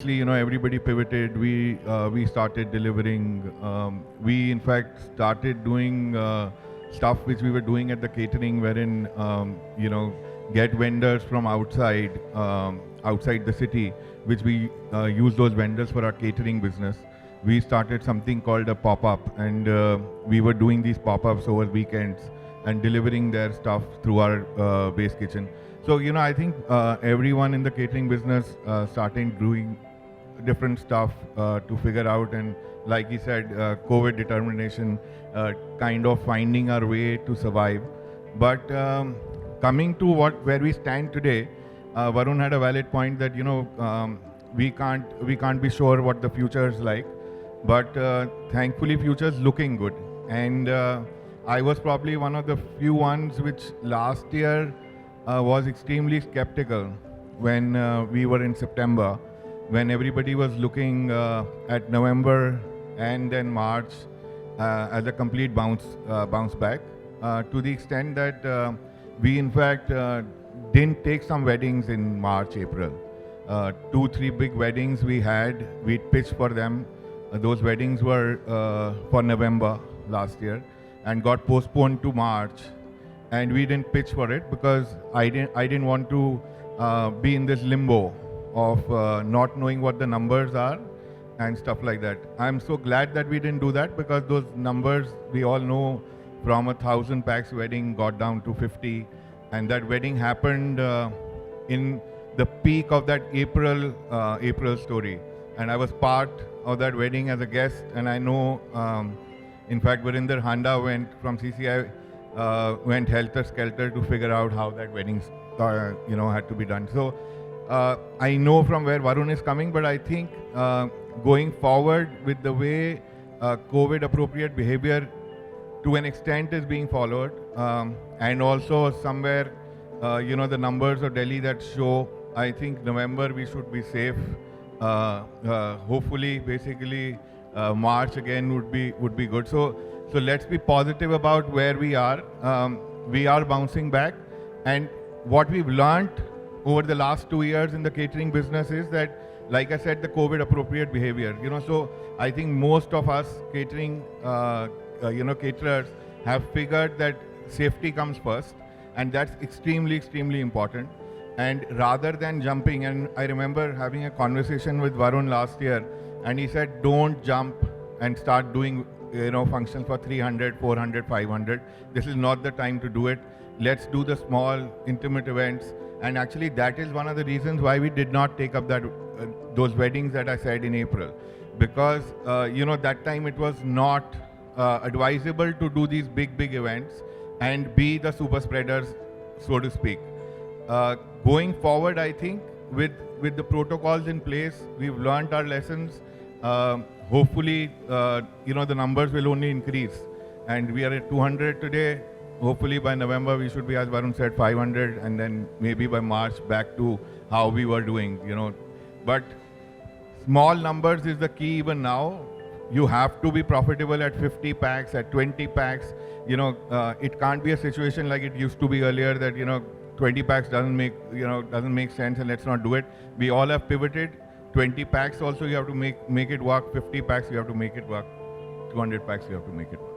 Everybody pivoted. We started delivering. We in fact started doing stuff which we were doing at the catering, wherein get vendors from outside the city, which we use those vendors for our catering business. We started something called a pop-up, and we were doing these pop-ups over weekends and delivering their stuff through our base kitchen. So I think everyone in the catering business started doing different stuff to figure out, and like he said, COVID determination, kind of finding our way to survive. But coming to where we stand today, Varun had a valid point that we can't be sure what the future is like, but thankfully future is looking good. And I was probably one of the few ones which last year was extremely skeptical when we were in September, when everybody was looking at November and then March as a complete bounce back, to the extent that we in fact didn't take some weddings in March, April. 2-3 big weddings we pitched for them. Those weddings were for November last year and got postponed to March, and we didn't pitch for it because I didn't want to be in this limbo of not knowing what the numbers are and stuff like that. I'm so glad that we didn't do that, because those numbers, we all know, from 1,000 packs wedding got down to 50, and that wedding happened in the peak of that April story, and I was part of that wedding as a guest, and I know, in fact, Varinder Handa went from CCI, went helter-skelter to figure out how that wedding had to be done. So I know from where Varun is coming, but I think going forward with the way COVID appropriate behavior to an extent is being followed, and also somewhere the numbers of Delhi that show, I think November we should be safe. Hopefully, basically, March again would be good. So let's be positive about where we are. We are bouncing back, and what we've learned over the last 2 years in the catering business is that, like I said, the COVID appropriate behavior. So I think most of us catering, caterers have figured that safety comes first, and that's extremely important. And rather than jumping, and I remember having a conversation with Varun last year, and he said, don't jump and start doing functions for 300, 400, 500. This is not the time to do it. Let's do the small, intimate events. And actually, that is one of the reasons why we did not take up those weddings that I said in April, because that time it was not advisable to do these big events and be the super spreaders, so to speak. Going forward, I think with the protocols in place, we've learned our lessons. Hopefully, the numbers will only increase, and we are at 200 today. Hopefully by November we should be, as Varun said, 500, and then maybe by March back to how we were doing. But small numbers is the key even now. You have to be profitable at 50 packs, at 20 packs. It can't be a situation like it used to be earlier that 20 packs doesn't make sense and let's not do it. We all have pivoted. 20 packs also you have to make it work. 50 packs you have to make it work. 200 packs you have to make it work.